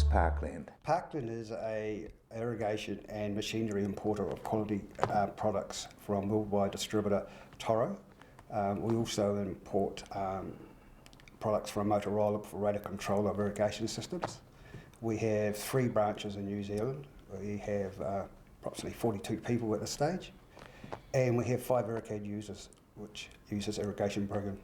Parkland? Parkland is a irrigation and machinery importer of quality products from worldwide distributor Toro. We also import products from Motorola for radio control of irrigation systems. We have 3 branches in New Zealand. We have approximately 42 people at this stage, and we have 5 Accolades users, which uses irrigation program.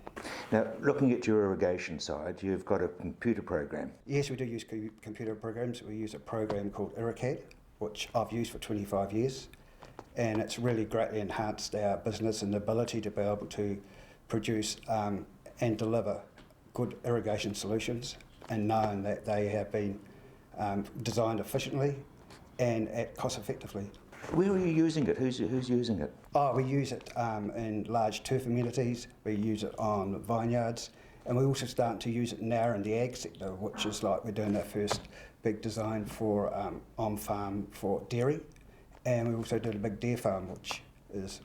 Now, looking at your irrigation side, you've got a computer program. Yes, we do use computer programs. We use a program called Accolades, which I've used for 25 years, and it's really greatly enhanced our business and the ability to be able to produce and deliver good irrigation solutions, and knowing that they have been designed efficiently and cost effectively. Where are you using it? Who's using it? We use it in large turf amenities, we use it on vineyards, and we're also starting to use it now in the ag sector, which is like we're doing our first big design for on-farm for dairy, and we also did a big deer farm, which is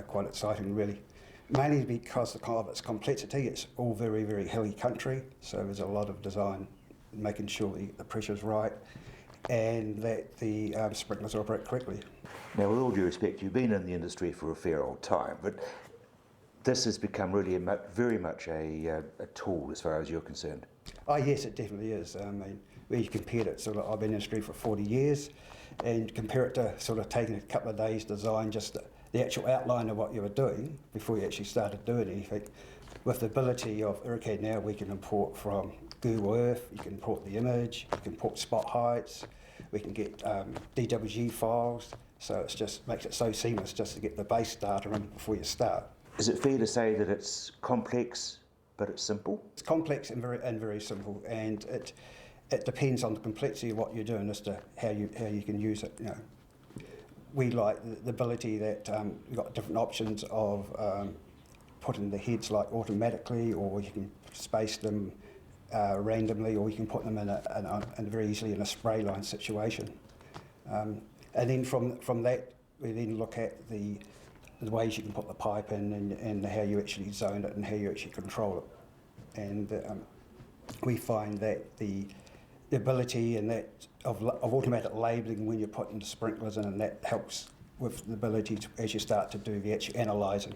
quite exciting really. Mainly because of its complexity, it's all very, very hilly country, so there's a lot of design, making sure the pressure's right, and that the sprinklers operate correctly. Now, with all due respect, you've been in the industry for a fair old time, but this has become really very much a tool as far as you're concerned. Oh yes, it definitely is. I mean, we compared it, sort of, I've been in the industry for 40 years, and compare it to sort of taking a couple of days design, just the actual outline of what you were doing before you actually started doing anything. With the ability of Accolades now, we can import from Google Earth, you can import the image, you can import spot heights, we can get DWG files, so it just makes it so seamless just to get the base data in before you start. Is it fair to say that it's complex, but it's simple? It's complex and very simple, and it depends on the complexity of what you're doing as to how you can use it. We like the ability that we've got different options of putting the heads like automatically, or you can space them randomly, or you can put them in very easily in a spray line situation. And then from that, we then look at the ways you can put the pipe in, and how you actually zone it and how you actually control it. And we find that the ability and that of automatic labelling when you're putting the sprinklers in, and that helps with the ability to, as you start to do the actual analysing,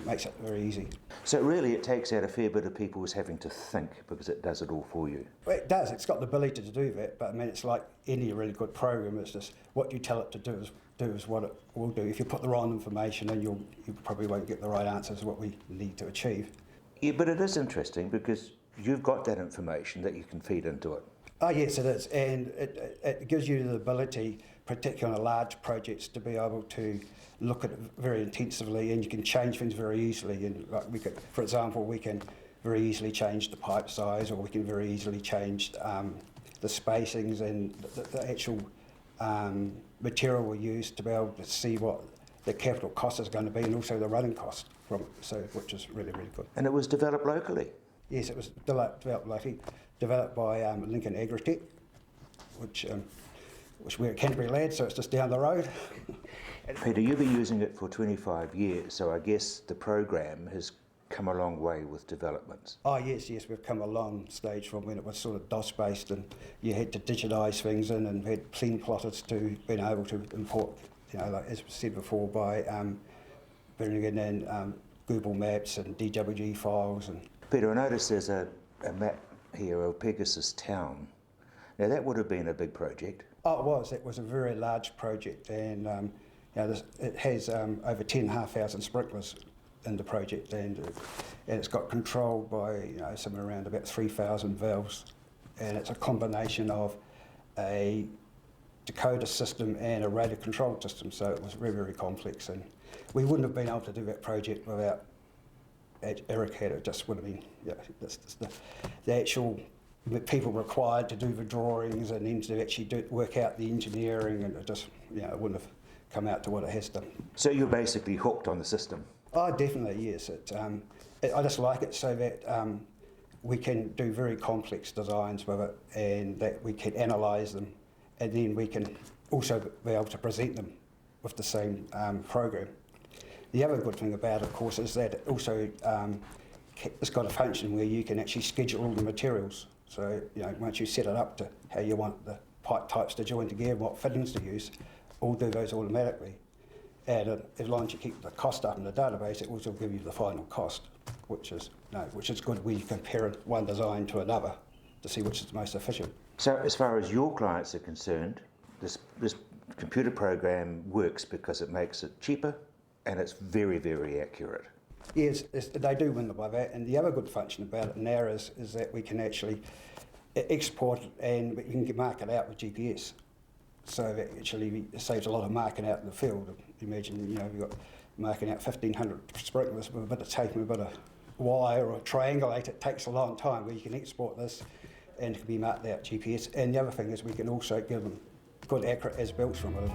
makes it very easy. So really it takes out a fair bit of people's having to think, because it does it all for you. Well, it does, it's got the ability to do that, but I mean, it's like any really good program, it's just what you tell it to do is what it will do. If you put the wrong information in, you probably won't get the right answers what we need to achieve. Yeah, but it is interesting because you've got that information that you can feed into it. Oh yes, it is, and it gives you the ability, particularly on large projects, to be able to look at it very intensively, and you can change things very easily. And like we could, for example, we can very easily change the pipe size, or we can very easily change the spacings and the actual material we use to be able to see what the capital cost is going to be, and also the running cost from it, so which is really, really good. And it was developed locally? Yes, it was developed locally, developed by Lincoln Agritech, which we're at Canterbury Lad, so it's just down the road. Peter, you've been using it for 25 years, so I guess the program has come a long way with developments. Oh yes, we've come a long stage from when it was sort of DOS based, and you had to digitise things in, and we had clean plotters to being able to import, like as we said before, by bringing in Google Maps and DWG files. And Peter, I noticed there's a map here of Pegasus Town. Now that would have been a big project. Oh, it was. It was a very large project, and it has over 10,500 sprinklers in the project, and it's got controlled by somewhere around about 3,000 valves, and it's a combination of a decoder system and a radio control system, so it was very, very complex, and we wouldn't have been able to do that project without Accolades. It just would have been the actual people required to do the drawings, and then to actually work out the engineering, and it just it wouldn't have come out to what it has done. So you're basically hooked on the system? Oh, definitely, yes. I just like it so that we can do very complex designs with it, and that we can analyse them, and then we can also be able to present them with the same program. The other good thing about it, of course, is that it also it's got a function where you can actually schedule all the materials So, you know, once you set it up to how you want the pipe types to join together, what fittings to use, all do those automatically. And as long as you keep the cost up in the database, it also give you the final cost, which is good when you compare one design to another to see which is the most efficient. So as far as your clients are concerned, this computer program works because it makes it cheaper and it's very, very accurate. Yes, they do win by that, and the other good function about it now is that we can actually export and we can mark it out with GPS. So that actually saves a lot of marking out in the field. Imagine, you know, you've got marking out 1,500 sprinklers with a bit of tape and a bit of wire or triangulate. It takes a long time. Where you can export this and it can be marked out GPS. And the other thing is we can also give them good accurate as-builts from it.